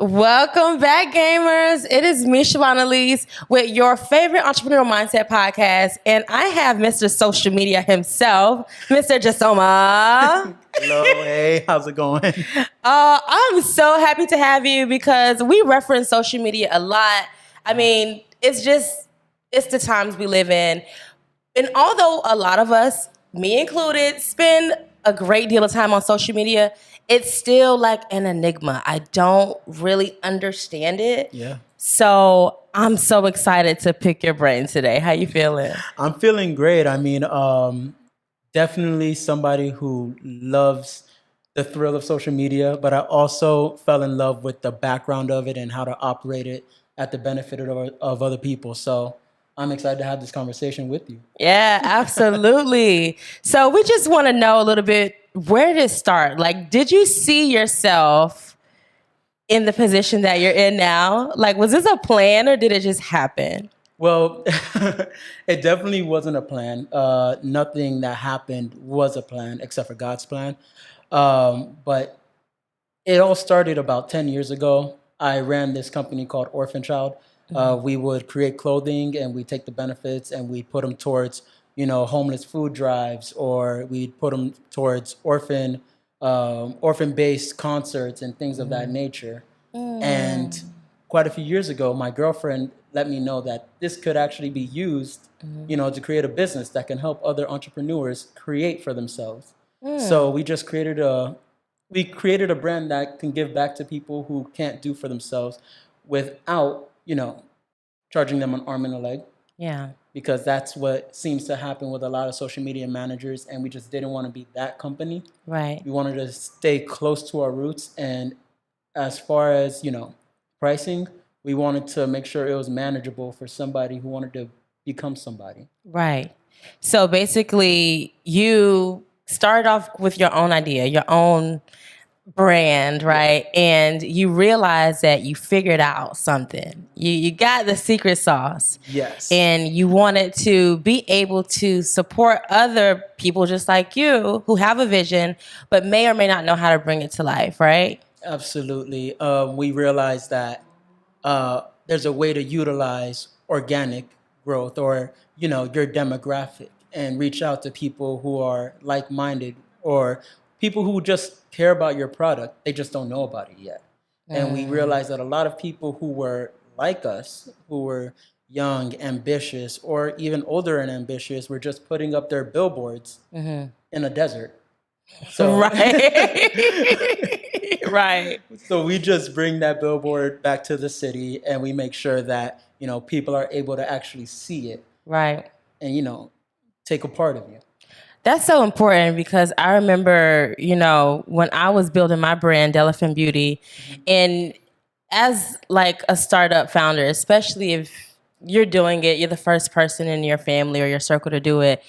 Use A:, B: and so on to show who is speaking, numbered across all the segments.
A: Welcome back, gamers. It is me, Shavana Lees, with your favorite entrepreneurial mindset podcast. And I have Mr. Social Media himself, Mr. Jasoma.
B: Hello, hey, how's it going?
A: I'm so happy to have you because we reference social media a lot. I mean, it's the times we live in. And although a lot of us, me included, spend a great deal of time on social media, it's still like an enigma. I don't really understand it.
B: Yeah.
A: So I'm so excited to pick your brain today. How you feeling?
B: I'm feeling great. I mean, definitely somebody who loves the thrill of social media, but I also fell in love with the background of it and how to operate it at the benefit of other people. So I'm excited to have this conversation with you.
A: Yeah, absolutely. So we just want to know a little bit, where did it start? Like, did you see yourself in the position that you're in now? Like, was this a plan or did it just happen?
B: Well, it definitely wasn't a plan. Nothing that happened was a plan except for God's plan. But it all started about 10 years ago. I ran this company called Orphan Child. We would create clothing and we take the benefits and we put them towards, homeless food drives, or we'd put them towards orphan-based concerts and things of that nature. And quite a few years ago, my girlfriend let me know that this could actually be used, to create a business that can help other entrepreneurs create for themselves. So we just created a brand that can give back to people who can't do for themselves without, charging them an arm and a leg.
A: Yeah.
B: Because that's what seems to happen with a lot of social media managers, and we just didn't want to be that company.
A: Right.
B: We wanted to stay close to our roots, and as far as, pricing, we wanted to make sure it was manageable for somebody who wanted to become somebody.
A: Right. So basically, you started off with your own idea, your own brand, right? And you realized that you figured out something. You got the secret sauce.
B: Yes.
A: And you wanted to be able to support other people just like you who have a vision, but may or may not know how to bring it to life, right?
B: Absolutely. We realized that there's a way to utilize organic growth or, your demographic and reach out to people who are like-minded or people who just care about your product. They just don't know about it yet. And we realized that a lot of people who were like us, who were young, ambitious, or even older and ambitious, were just putting up their billboards in a desert. So,
A: Right. Right.
B: So we just bring that billboard back to the city and we make sure that, people are able to actually see it.
A: Right.
B: And, take a part of you.
A: That's so important because I remember, when I was building my brand, Elephant Beauty, and as like a startup founder, especially if you're doing it, you're the first person in your family or your circle to do it,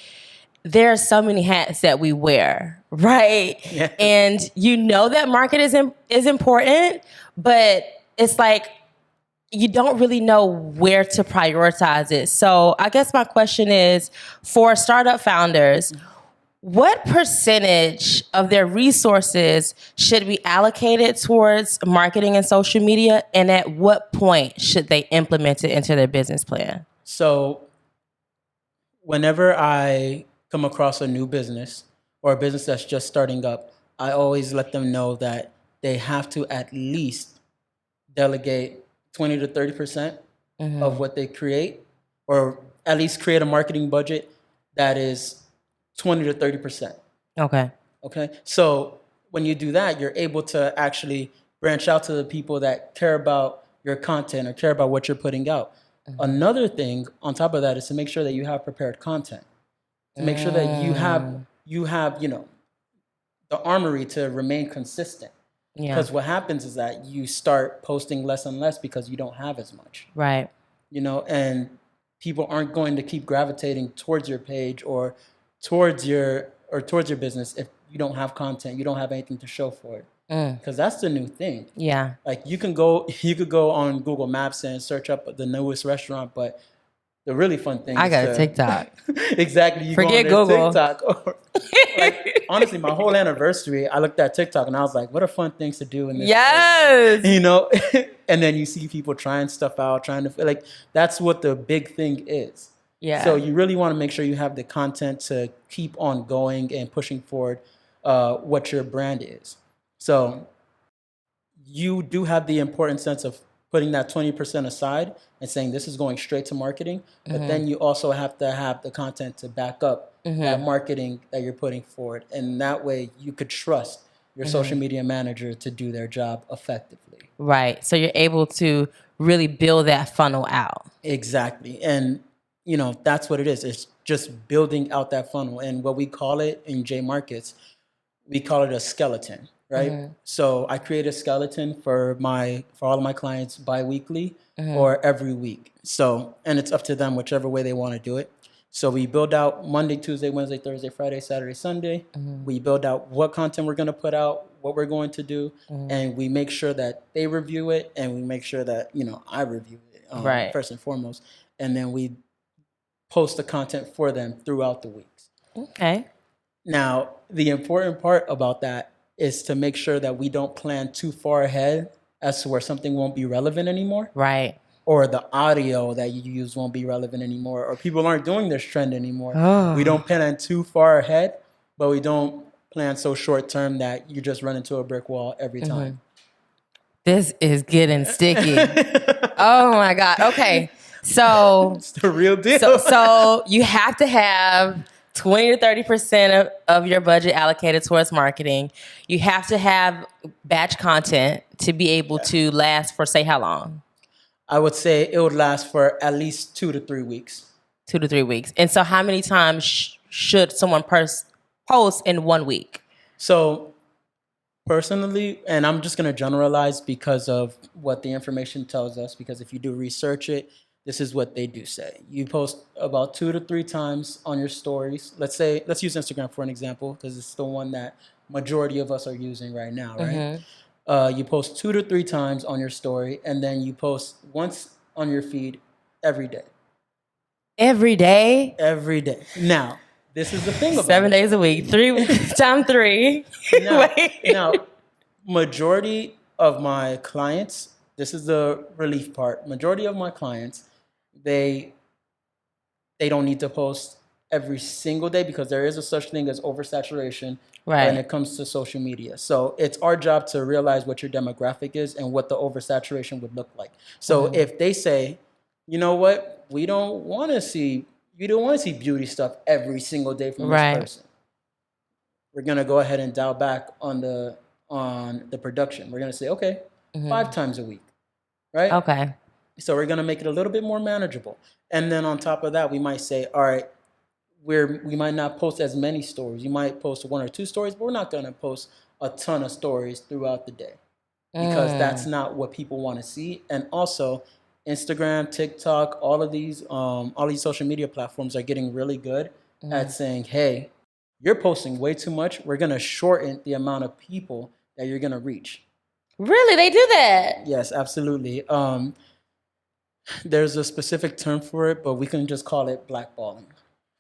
A: there are so many hats that we wear, right?
B: Yeah.
A: And that market is important, but it's like you don't really know where to prioritize it. So I guess my question is, for startup founders, what percentage of their resources should be allocated towards marketing and social media, and at what point should they implement it into their business plan?
B: So whenever I come across a new business or a business that's just starting up, I always let them know that they have to at least delegate 20 to 30% of what they create, or at least create a marketing budget that is 20 to 30%.
A: Okay.
B: So when you do that, you're able to actually branch out to the people that care about your content or care about what you're putting out. Another thing on top of that is to make sure that you have prepared content, to make sure that you have the armory to remain consistent.
A: Yeah.
B: Because what happens is that you start posting less and less because you don't have as much.
A: Right.
B: And people aren't going to keep gravitating towards your page or towards your business if you don't have content, you don't have anything to show for it. Because that's the new thing.
A: Yeah.
B: Like you could go on Google Maps and search up the newest restaurant, but The really fun thing
A: I
B: is
A: got a TikTok.
B: Exactly. You
A: Forget
B: go on their
A: Google.
B: TikTok. Like, honestly, my whole anniversary, I looked at TikTok and I was like, what are fun things to do in this area?
A: Yes.
B: You know? And then you see people trying stuff out, trying to, like, that's what the big thing is.
A: Yeah.
B: So you really want to make sure you have the content to keep on going and pushing forward what your brand is. So you do have the important sense of putting that 20% aside and saying this is going straight to marketing, but then you also have to have the content to back up that marketing that you're putting forward. And that way you could trust your social media manager to do their job effectively.
A: Right. So you're able to really build that funnel out.
B: Exactly. And, you know, that's what it is. It's just building out that funnel. And what we call it in J Markets, we call it a skeleton, right? So I create a skeleton for all of my clients bi-weekly or every week. So, and it's up to them whichever way they want to do it. So we build out Monday, Tuesday, Wednesday, Thursday, Friday, Saturday, Sunday. We build out what content we're going to put out, what we're going to do, and we make sure that they review it, and we make sure that, you know, I review it
A: Right.
B: first and foremost. And then we post the content for them throughout the weeks.
A: Okay.
B: Now, the important part about that is to make sure that we don't plan too far ahead as to where something won't be relevant anymore.
A: Right.
B: Or the audio that you use won't be relevant anymore, or people aren't doing this trend anymore.
A: Oh.
B: We don't plan too far ahead, but we don't plan so short term that you just run into a brick wall every time.
A: This is getting sticky. Oh my God. Okay. So
B: It's the real deal.
A: so you have to have 20 to 30% of your budget allocated towards marketing. You have to have batch content to be able to last for, say, how long?
B: I would say it would last for at least 2 to 3 weeks.
A: 2 to 3 weeks. And so how many times should someone post in 1 week?
B: So personally, and I'm just going to generalize because of what the information tells us, because if you do research it, this is what they do say. You post about 2 to 3 times on your stories. Let's use Instagram for an example, because it's the one that majority of us are using right now, right? You post 2 to 3 times on your story, and then you post once on your feed every day.
A: Every day?
B: Every day. Now, this is the thing about
A: 7 days a week, 3 times 3.
B: Now, majority of my clients, this is the relief part. Majority of my clients, they don't need to post every single day because there is a such thing as oversaturation when it comes to social media. So it's our job to realize what your demographic is and what the oversaturation would look like. So if they say, you know what, you don't want to see beauty stuff every single day from this person, we're gonna go ahead and dial back on the production. We're gonna say, okay, 5 times a week, right?
A: Okay.
B: So we're gonna make it a little bit more manageable. And then on top of that, we might say, all right, we might not post as many stories. You might post 1 or 2 stories, but we're not gonna post a ton of stories throughout the day because that's not what people want to see. And also, Instagram, TikTok, all of these social media platforms are getting really good at saying, hey, you're posting way too much. We're gonna shorten the amount of people that you're gonna reach.
A: Really? They do that?
B: Yes, absolutely. There's a specific term for it, but we can just call it blackballing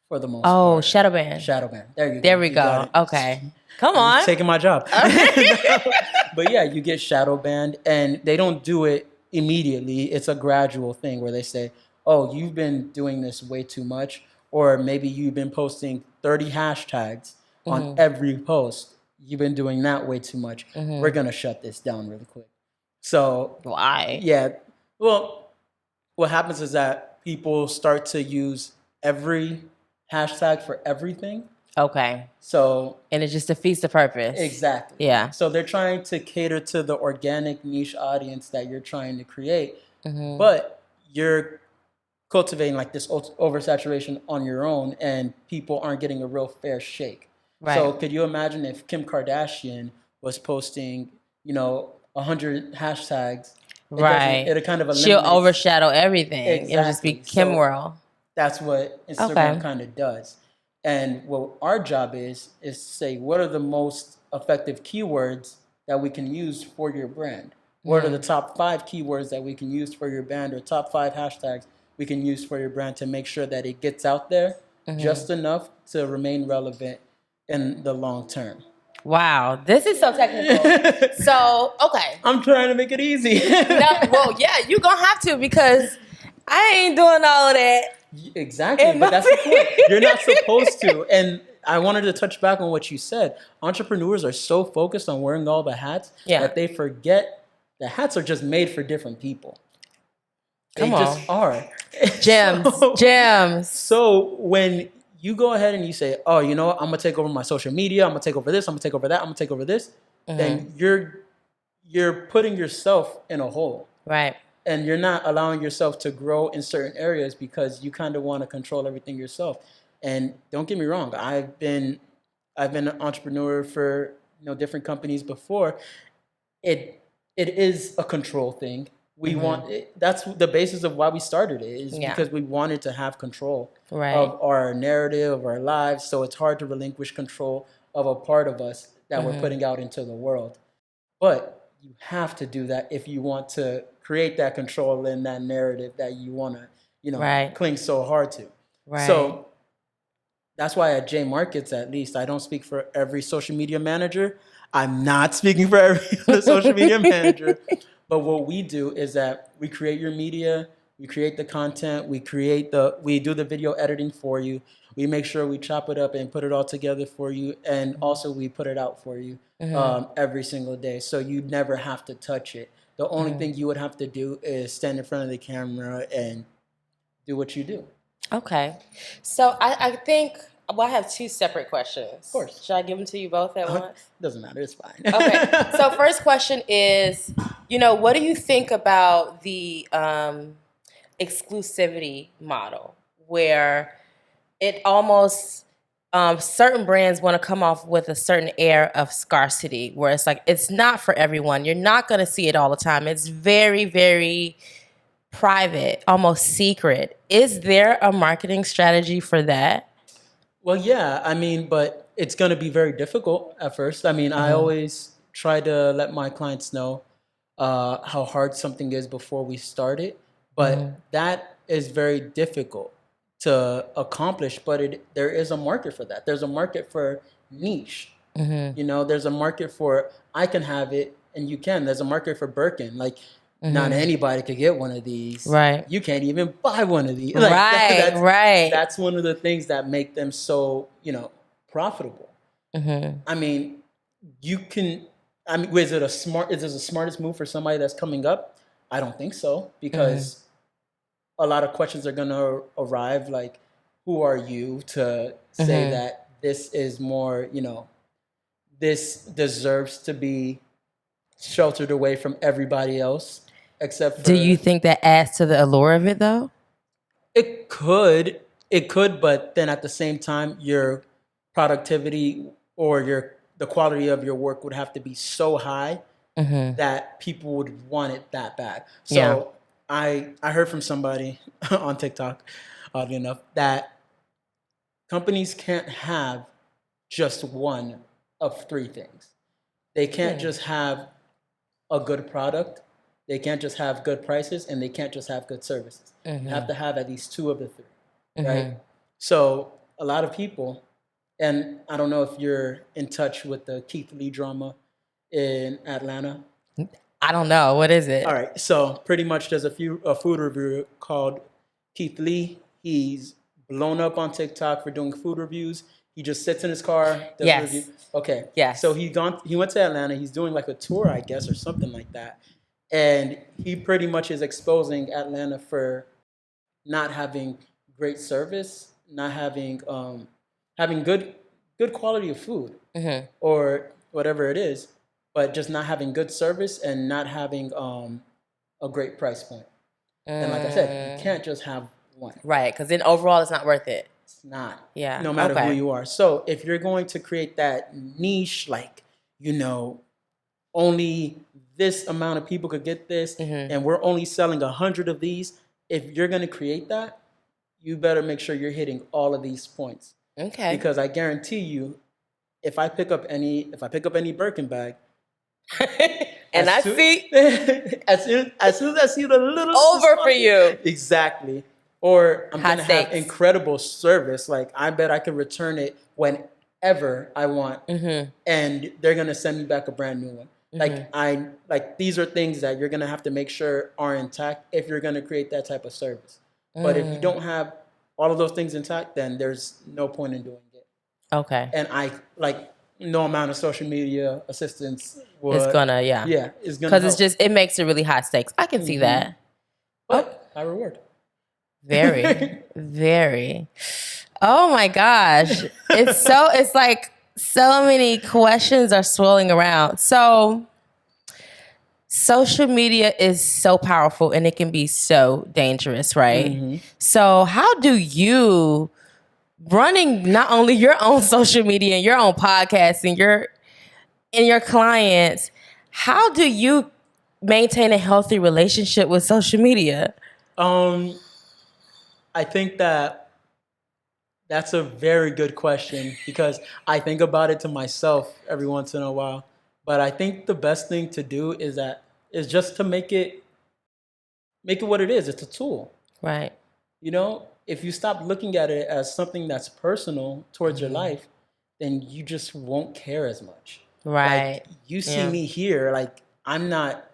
B: for the most part.
A: Oh, shadow ban.
B: Shadow ban. There you go.
A: There we
B: You
A: go.
B: got it.
A: Okay. Come on.
B: You're taking my job. But yeah, you get shadow banned, and they don't do it immediately. It's a gradual thing where they say, oh, you've been doing this way too much, or maybe you've been posting 30 hashtags on every post. You've been doing that way too much. We're going to shut this down really quick. So
A: why?
B: Yeah. Well, what happens is that people start to use every hashtag for everything.
A: Okay.
B: So,
A: and it just defeats the purpose.
B: Exactly.
A: Yeah.
B: So they're trying to cater to the organic niche audience that you're trying to create, but you're cultivating like this oversaturation on your own, and people aren't getting a real fair shake. Right. So could you imagine if Kim Kardashian was posting, 100 hashtags? It'll kind of eliminate.
A: She'll overshadow everything.
B: Exactly.
A: It'll just be Kim world.
B: That's what Instagram kind of does. And what our job is to say, what are the most effective keywords that we can use for your brand? What are the top 5 keywords that we can use for your brand, or top 5 hashtags we can use for your brand to make sure that it gets out there just enough to remain relevant in the long term.
A: Wow, this is so technical. So, okay.
B: I'm trying to make it easy.
A: Well, yeah, you're going to have to, because I ain't doing all of that.
B: Exactly, but that's the point. You're not supposed to. And I wanted to touch back on what you said. Entrepreneurs are so focused on wearing all the hats that they forget the hats are just made for different people. They just are. Gems. So when you go ahead and you say, oh, you know what? I'm going to take over my social media. I'm going to take over this. I'm going to take over that. I'm going to take over this. Then you're putting yourself in a hole.
A: Right.
B: And you're not allowing yourself to grow in certain areas because you kind of want to control everything yourself. And don't get me wrong, I've been an entrepreneur for different companies before. It is a control thing. We want it, that's the basis of why we started it, is because we wanted to have control of our narrative, of our lives. So it's hard to relinquish control of a part of us that we're putting out into the world. But you have to do that if you want to create that control in that narrative that you want to, cling so hard to. Right. So that's why at J Markets, at least, I don't speak for every social media manager. I'm not speaking for every other social media manager. But what we do is that we create your media, we create the content, we do the video editing for you. We make sure we chop it up and put it all together for you. And also we put it out for you every single day. So you never have to touch it. The only thing you would have to do is stand in front of the camera and do what you do.
A: Okay. So I think, I have two separate questions.
B: Of course.
A: Should I give them to you both at once?
B: Doesn't matter. It's fine.
A: Okay. So first question is, what do you think about the exclusivity model, where it almost, certain brands want to come off with a certain air of scarcity, where it's like, it's not for everyone. You're not going to see it all the time. It's very, very private, almost secret. Is there a marketing strategy for that?
B: Well, yeah, but it's going to be very difficult at first. I always try to let my clients know how hard something is before we start it, but that is very difficult to accomplish. But there is a market for that. There's a market for niche. There's a market for, I can have it and you can. There's a market for Birkin. Not anybody could get one of these. Right. You can't even buy one of these.
A: Right.
B: That's one of the things that make them so, profitable. You can, is it the smartest move for somebody that's coming up? I don't think so, because a lot of questions are going to arrive, like, who are you to say that this is more, this deserves to be sheltered away from everybody else. Except for,
A: do you think that adds to the allure of it, though?
B: It could, but then at the same time, your productivity or the quality of your work would have to be so high that people would want it that bad. So I heard from somebody on TikTok, oddly enough, that companies can't have just one of three things. They can't just have a good product. They can't just have good prices, and they can't just have good services. You have to have at least two of the three, right? So a lot of people, and I don't know if you're in touch with the Keith Lee drama in Atlanta.
A: I don't know. What is it?
B: All right. So pretty much there's a food reviewer called Keith Lee. He's blown up on TikTok for doing food reviews. He just sits in his car, does a review. Okay.
A: Yes.
B: So he went to Atlanta. He's doing like a tour, I guess, or something like that. And he pretty much is exposing Atlanta for not having great service, not having having good quality of food or whatever it is, but just not having good service and not having a great price point. And like I said, you can't just have one.
A: Right, because then overall it's not worth it.
B: It's not.
A: Yeah.
B: No matter who you are. So if you're going to create that niche, like, only this amount of people could get this, and we're only selling 100 of these. If you're going to create that, you better make sure you're hitting all of these points. Okay. Because I guarantee you, if I pick up any Birkin bag,
A: and I see
B: as soon as I see the little
A: over for you,
B: exactly, Or I'm
A: High
B: going to have
A: stakes.
B: incredible service. Like, I bet I could return it whenever I want. And they're going to send me back a brand new one. Like these are things that you're going to have to make sure are intact if you're going to create that type of service. But if you don't have all of those things intact, then there's no point in doing it.
A: Okay.
B: And no amount of social media assistance
A: It's gonna,
B: is gonna
A: because it makes it really high stakes. I can see that.
B: But high reward.
A: Very, very. Oh my gosh. It's like so many questions are swirling around. So social media is so powerful and it can be so dangerous, right? So how do you, running not only your own social media and your own podcast and your clients, how do you maintain a healthy relationship with social media?
B: I think that's a very good question because I think about it to myself every once in a while. But I think the best thing to do is just to make it what it is. It's a tool.
A: Right.
B: You know, if you stop looking at it as something that's personal towards your life, then you just won't care as much.
A: Right.
B: Like, you see me here, like, I'm not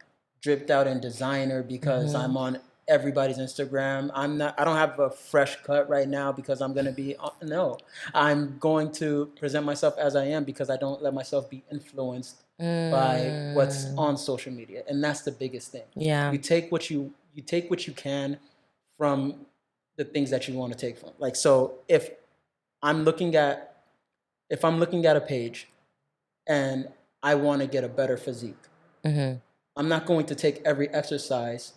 B: dripped out in designer because I'm on everybody's Instagram. I don't have a fresh cut right now because I'm going to be, no. I'm going to present myself as I am because I don't let myself be influenced by what's on social media. And that's the biggest thing.
A: Yeah.
B: You take what you can from the things that you want to take from. Like, so if I'm looking at a page and I want to get a better physique, I'm not going to take every exercise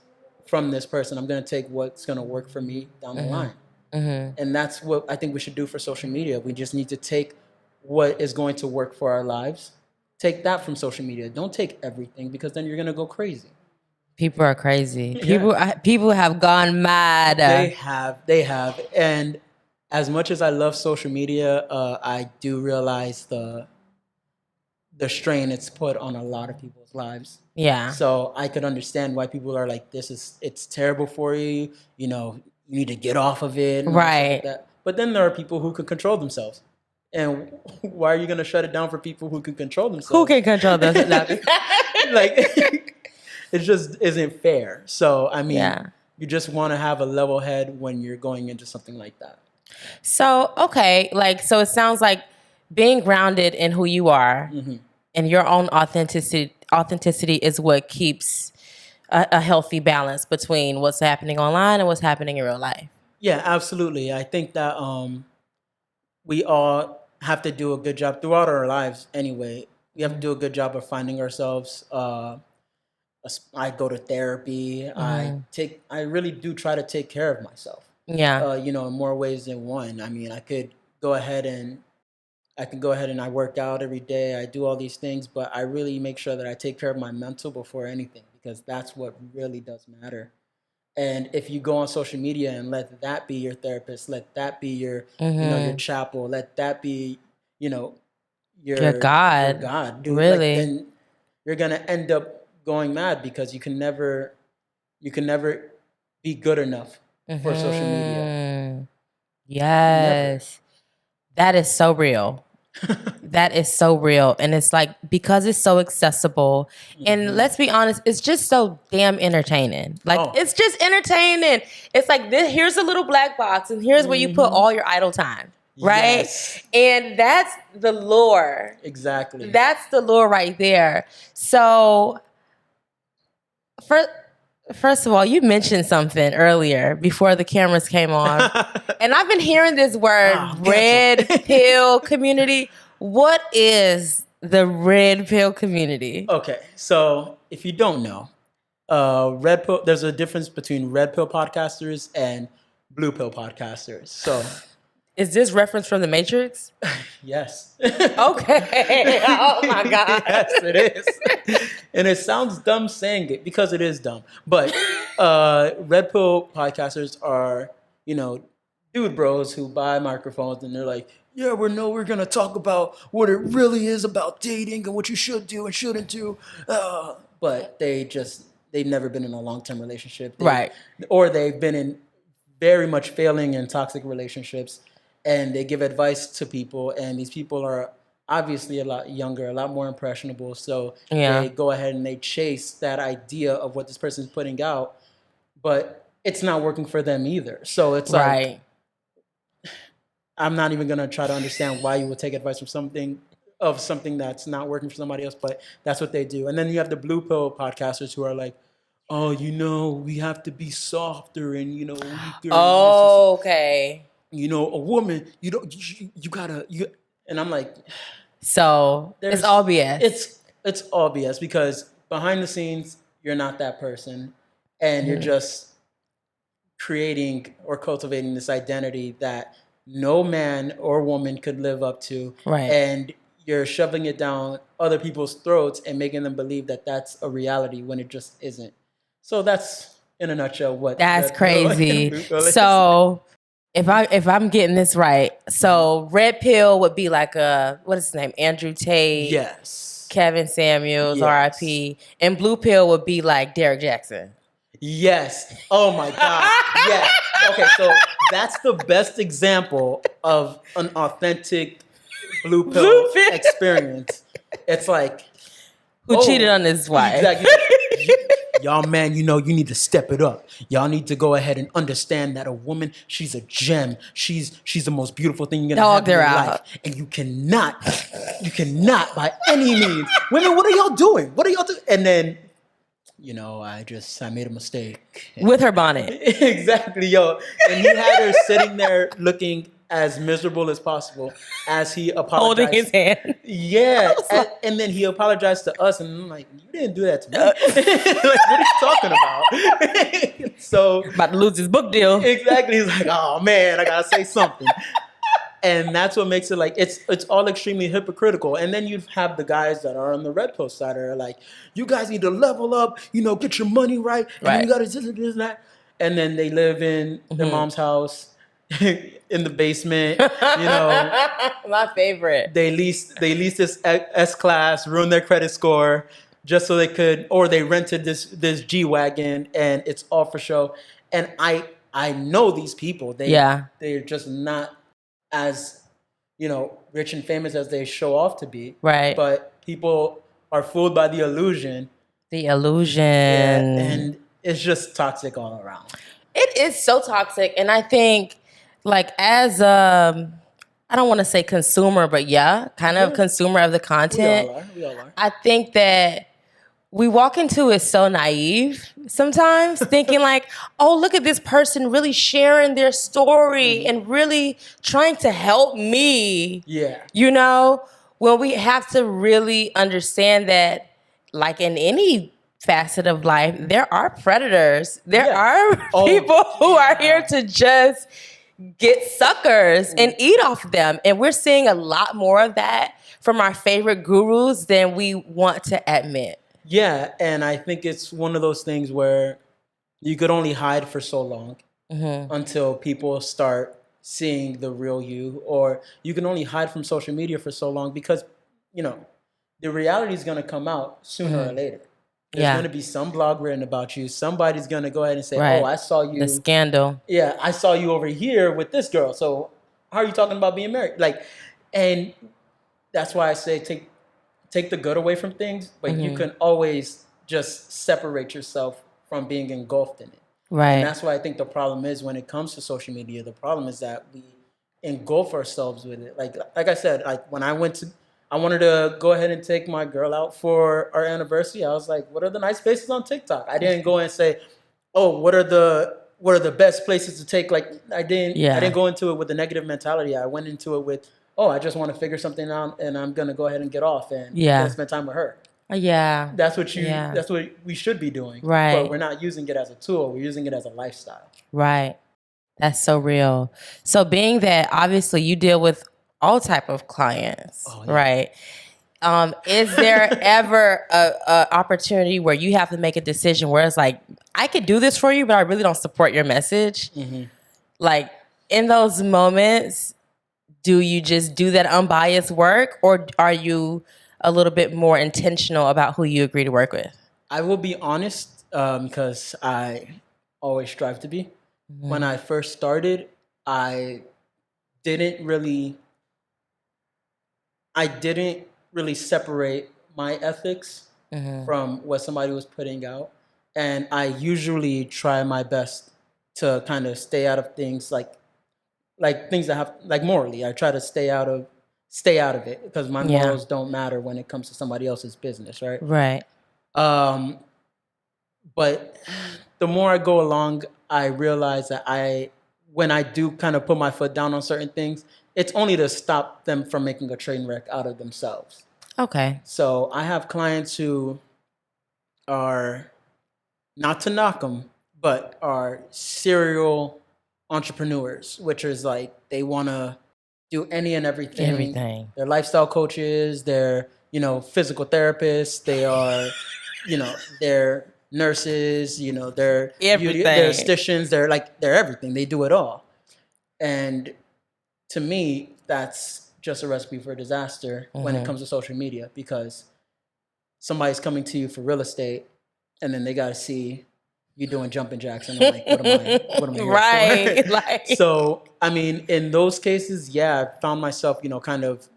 B: from this person. I'm going to take what's going to work for me down the line. And that's what I think we should do for social media. We just need to take what is going to work for our lives. Take that from social media. Don't take everything because then you're going to go crazy.
A: People are crazy. People have gone mad.
B: They have. And as much as I love social media, I do realize the strain it's put on a lot of people's lives.
A: Yeah.
B: So I could understand why people are like, it's terrible for you. You know, you need to get off of it. And
A: right.
B: Like that. But then there are people who can control themselves. And why are you going to shut it down for people who can control themselves?
A: Who can control themselves?
B: Like, it just isn't fair. So, I mean, you just want to have a level head when you're going into something like that.
A: So, okay. So it sounds like being grounded in who you are and your own authenticity is what keeps a healthy balance between what's happening online and what's happening in real life.
B: Yeah, absolutely. I think that we all have to do a good job throughout our lives anyway. We have to do a good job of finding ourselves. I go to therapy. I really do try to take care of myself.
A: Yeah.
B: In more ways than one. I mean, I could go ahead and I work out every day. I do all these things, but I really make sure that I take care of my mental before anything because that's what really does matter. And if you go on social media and let that be your therapist, let that be your, your chapel, let that be, your
A: God.
B: Your God, dude.
A: Really?
B: Then you're gonna end up going mad because you can never be good enough for social media.
A: Yes. That is so real. That is so real. And it's like, because it's so accessible and let's be honest, it's just so damn entertaining. It's just entertaining. It's like here's a little black box and here's where you put all your idle time. Right?
B: Yes.
A: And that's the lure.
B: Exactly.
A: That's the lure right there. So First of all, you mentioned something earlier before the cameras came on. And I've been hearing this word, red pill community. What is the red pill community?
B: Okay, so if you don't know, red pill, there's a difference between red pill podcasters and blue pill podcasters. So
A: is this reference from The Matrix?
B: Yes.
A: Okay. Oh my God.
B: Yes, it is. And it sounds dumb saying it because it is dumb. But red pill podcasters are, dude bros who buy microphones and they're like, yeah, we're going to talk about what it really is about dating and what you should do and shouldn't do. But they've never been in a long-term relationship.
A: Right.
B: Or they've been in very much failing in toxic relationships, and they give advice to people, and these people are obviously a lot younger, a lot more impressionable, so
A: Yeah.
B: they go ahead and they chase that idea of what this person is putting out, but it's not working for them either. So it's like,
A: Right.
B: I'm not even gonna try to understand why you would take advice from something that's not working for somebody else, but that's what they do. And then you have the blue pill podcasters who are like, oh, we have to be softer and weaker.
A: Oh, okay.
B: A woman, you gotta and I'm like,
A: So it's all BS.
B: it's all BS, because behind the scenes you're not that person, and you're just creating or cultivating this identity that no man or woman could live up to,
A: Right.
B: and you're shoving it down other people's throats and making them believe that that's a reality when it just isn't. So that's in a nutshell what
A: That's
B: Red Pill
A: crazy.
B: and Blue Pill is.
A: So if I'm getting this right, so red pill would be like what is his name? Andrew Tate.
B: Yes.
A: Kevin Samuels,
B: Yes.
A: R.I.P. And blue pill would be like Derek Jackson.
B: Yes. Oh my God. Yes. Okay, so that's the best example of an authentic blue pill experience. It's like,
A: Who cheated on his wife.
B: Exactly. Y'all, man, you need to step it up. Y'all need to go ahead and understand that a woman, she's a gem. She's the most beautiful thing you're gonna have in your life. And you cannot by any means. Women, what are y'all doing? What are y'all doing? And then, I made a mistake.
A: With her bonnet.
B: Exactly, yo. And he had her sitting there looking as miserable as possible as he apologized.
A: Holding his hand.
B: Yeah. And then he apologized to us, and I'm like, you didn't do that to me. Like, what are you talking about? So
A: about to lose his book deal.
B: Exactly. He's like, oh man, I gotta say something. And that's what makes it like, it's all extremely hypocritical. And then you have the guys that are on the red pill side are like, you guys need to level up, get your money right. And then you gotta this and that. And then they live in their mom's house in the basement,
A: My favorite.
B: They leased this S-Class, ruined their credit score just so they could, or they rented this G-Wagon, and it's all for show. And I know these people. They're just not as, rich and famous as they show off to be.
A: Right.
B: But people are fooled by the illusion.
A: The illusion.
B: Yeah, and it's just toxic all around.
A: It is so toxic. And I think, like, as I don't want to say consumer, but kind of consumer of the content.
B: We all are.
A: I think that we walk into it so naive sometimes, thinking like, oh, look at this person really sharing their story and really trying to help me.
B: Yeah.
A: When we have to really understand that, like in any facet of life, there are predators. There are people who are here to just get suckers and eat off them. And we're seeing a lot more of that from our favorite gurus than we want to admit.
B: Yeah, and I think it's one of those things where you could only hide for so long until people start seeing the real you, or you can only hide from social media for so long because, the reality is going to come out sooner or later. There's going to be some blog written about you. Somebody's going to go ahead and say, oh, I saw you.
A: The scandal.
B: Yeah, I saw you over here with this girl. So how are you talking about being married? And that's why I say take the good away from things, but you can always just separate yourself from being engulfed in it.
A: Right.
B: And that's why I think the problem is when it comes to social media, the problem is that we engulf ourselves with it. Like I said, when I wanted to go ahead and take my girl out for our anniversary. I was like, what are the nice places on TikTok? I didn't go and say, oh, what are the best places to take? I didn't go into it with a negative mentality. I went into it with, oh, I just want to figure something out, and I'm gonna go ahead and get off and spend time with her.
A: Yeah.
B: That's what we should be doing.
A: Right.
B: But we're not using it as a tool. We're using it as a lifestyle.
A: Right. That's so real. So being that obviously you deal with all type of clients, right? Is there ever a opportunity where you have to make a decision where it's like, I could do this for you, but I really don't support your message? Mm-hmm. Like in those moments, do you just do that unbiased work, or are you a little bit more intentional about who you agree to work with?
B: I will be honest, because I always strive to be. when I first started, I didn't really I didn't really separate my ethics from what somebody was putting out. And I usually try my best to kind of stay out of things like things that have like morally. I try to stay out of it because my
A: Yeah.
B: morals don't matter when it comes to somebody else's business, right?
A: Right.
B: But the more I go along, I realize that when I do kind of put my foot down on certain things, it's only to stop them from making a train wreck out of themselves.
A: Okay.
B: So I have clients who are, not to knock them, but are serial entrepreneurs, which is like they want to do any and everything.
A: Everything.
B: They're lifestyle coaches. They're physical therapists. They are, they're nurses. They're
A: Everything.
B: they're estheticians. They're everything. They do it all. And to me, that's just a recipe for disaster when it comes to social media, because somebody's coming to you for real estate, and then they got to see you doing jumping jacks, and I'm like, what am I here
A: Right.
B: for?
A: Like,
B: So, I mean, in those cases, yeah, I found myself, kind of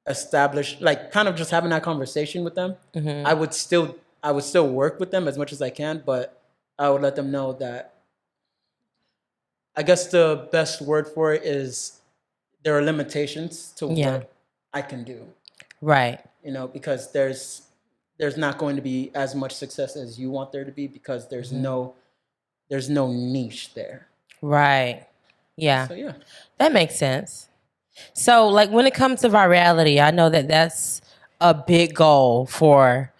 B: established, like kind of just having that conversation with them. I would still work with them as much as I can, but I would let them know that, I guess the best word for it is, there are limitations to what I can do.
A: right.
B: Because there's not going to be as much success as you want there to be, because there's no niche there.
A: Right. Yeah.
B: So yeah.
A: That makes sense. So, like, when it comes to virality, I know that that's a big goal for,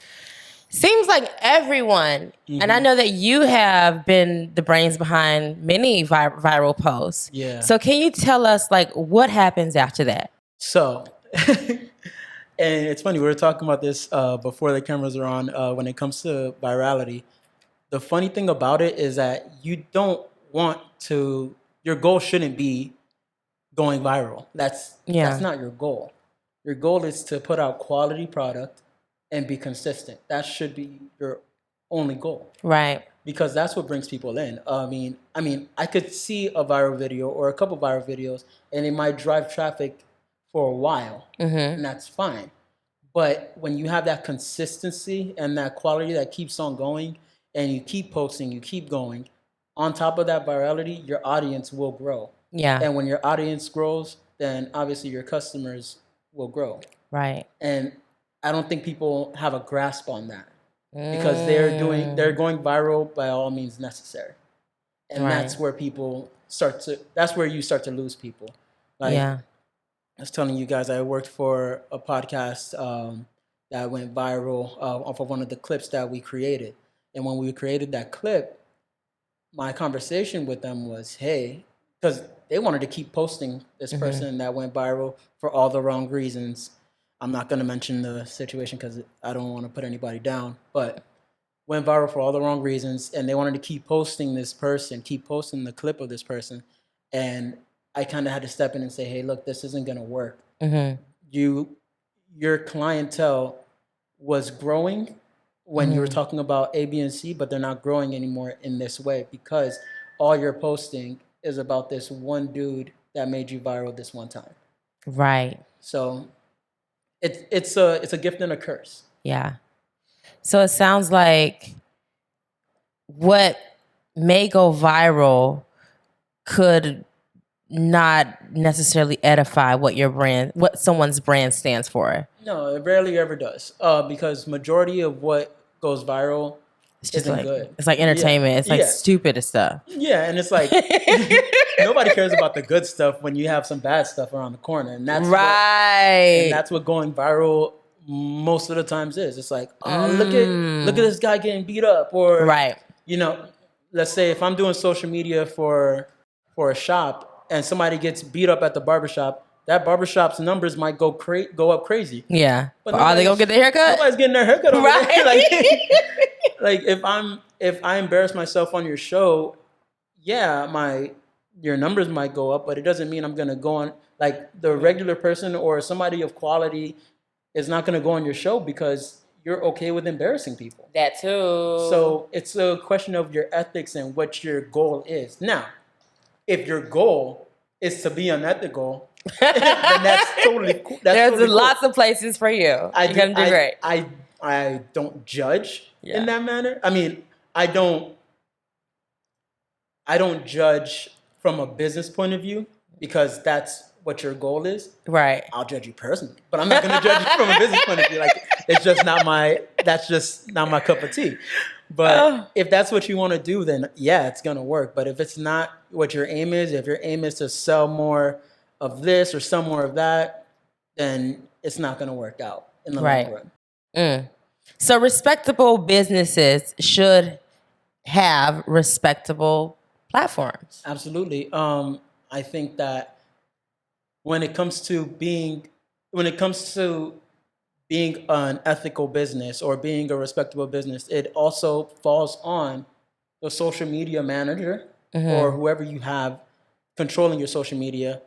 A: seems like everyone. And I know that you have been the brains behind many viral posts.
B: Yeah.
A: So can you tell us, like, what happens after that?
B: So, and it's funny, we were talking about this before the cameras are on, when it comes to virality. The funny thing about it is that you don't want to, your goal shouldn't be going viral. That's not your goal. Your goal is to put out quality product and be consistent. That should be your only goal.
A: Right.
B: Because that's what brings people in. I mean, I could see a viral video or a couple viral videos, and it might drive traffic for a while, and that's fine. But when you have that consistency and that quality that keeps on going, and you keep posting, you keep going, on top of that virality, your audience will grow.
A: Yeah.
B: And when your audience grows, then obviously your customers will grow.
A: Right.
B: And I don't think people have a grasp on that, because they're going viral by all means necessary. And that's where you start to lose people. Like, I was telling you guys, I worked for a podcast that went viral off of one of the clips that we created. And when we created that clip, my conversation with them was, hey, because they wanted to keep posting this person that went viral for all the wrong reasons. I'm not going to mention the situation because I don't want to put anybody down, but went viral for all the wrong reasons. And they wanted to keep posting this person, keep posting the clip of this person. And I kind of had to step in and say, hey, look, this isn't going to work. Your clientele was growing when you were talking about A, B, and C, but they're not growing anymore in this way, because all you're posting is about this one dude that made you viral this one time.
A: Right.
B: So it's a gift and a curse.
A: Yeah. So it sounds like what may go viral could not necessarily edify what someone's brand stands for.
B: No, it rarely ever does. Because majority of what goes viral isn't good.
A: It's like entertainment.
B: Yeah.
A: It's like stupid stuff.
B: Yeah, and it's like nobody cares about the good stuff when you have some bad stuff around the corner, and that's that's what going viral most of the times is. It's like, oh, look at this guy getting beat up, or let's say if I'm doing social media for a shop and somebody gets beat up at the barbershop, that barbershop's numbers might go up crazy.
A: Yeah. But are they gonna get their haircut?
B: Nobody's getting their haircut over
A: right.
B: there. Like if I embarrass myself on your show, yeah, your numbers might go up, but it doesn't mean I'm gonna go on, like, the regular person or somebody of quality is not gonna go on your show because you're okay with embarrassing people.
A: That too.
B: So it's a question of your ethics and what your goal is. Now, if your goal is to be unethical, then that's totally cool. That's
A: There's
B: totally cool.
A: lots of places for you. You're gonna do great.
B: I don't judge
A: Yeah.
B: in that manner. I mean, I don't judge from a business point of view because that's what your goal is.
A: Right.
B: I'll judge you personally, but I'm not going to judge you from a business point of view. Like that's just not my cup of tea. But if that's what you want to do, then yeah, it's going to work. But if it's not what your aim is, if your aim is to sell more of this or sell more of that, then it's not going to work out in the long run.
A: So respectable businesses should have respectable platforms.
B: Absolutely. I think that when it comes to being an ethical business or being a respectable business, it also falls on the social media manager or whoever you have controlling your social media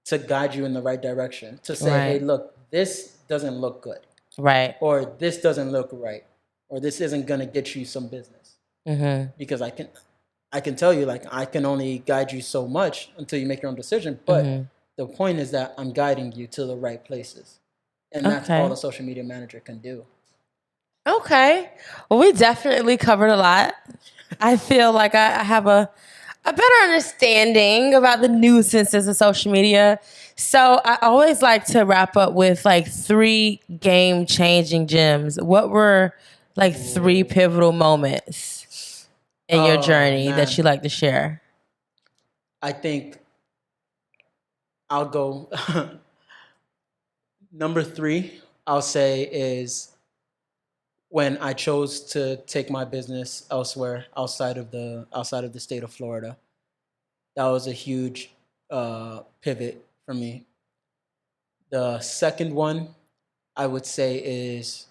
B: to guide you in the right direction, to say, hey, look, this doesn't look good.
A: Right.
B: Or this doesn't look right. Or this isn't going to get you some business. Because I can tell you, like, I can only guide you so much until you make your own decision. But the point is that I'm guiding you to the right places. And that's all the social media manager can do. Okay.
A: Well, we definitely covered a lot. I feel like I have a better understanding about the nuisances of social media. So I always like to wrap up with like 3 game-changing gems. What were like 3 pivotal moments in your journey that you like to share?
B: I think I'll go number 3, I'll say, is when I chose to take my business elsewhere outside of the state of Florida. That was a huge pivot for me. The second one I would say is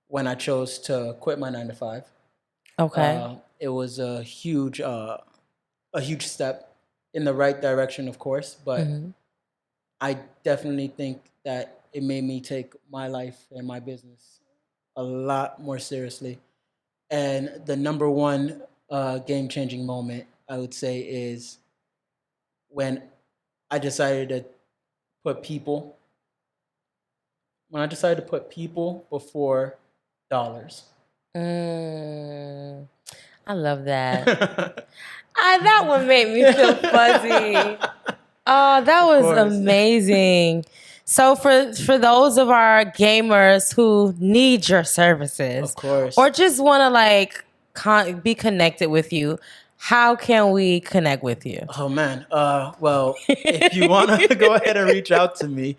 B: when I chose to quit my 9-to-5.
A: Okay.
B: It was a huge step in the right direction, of course, but I definitely think that it made me take my life and my business a lot more seriously. And the number one game-changing moment, I would say, is when I decided to put people before dollars.
A: I love that. That one made me feel fuzzy. Oh, that was amazing. So for those of our gamers who need your services,
B: of course,
A: or just want to like be connected with you, how can we connect with you?
B: Oh man, well, if you want to go ahead and reach out to me,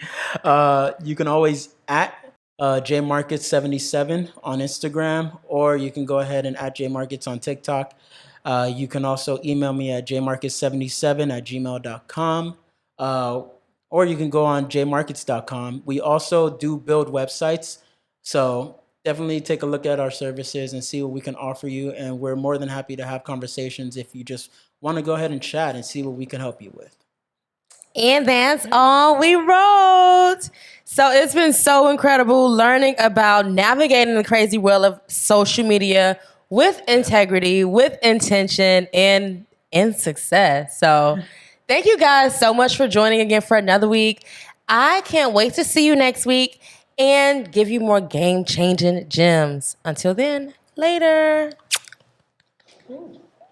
B: you can always at jmarkets77 on Instagram, or you can go ahead and at jmarkets on TikTok. You can also email me at jmarkets77@gmail.com. Or you can go on jmarkets.com. We also do build websites, so definitely take a look at our services and see what we can offer you. And we're more than happy to have conversations if you just want to go ahead and chat and see what we can help you with.
A: And that's all we wrote. So it's been so incredible learning about navigating the crazy world of social media with integrity, with intention, and in success. So thank you guys so much for joining again for another week. I can't wait to see you next week and give you more game-changing gems. Until then, later.
B: Cool.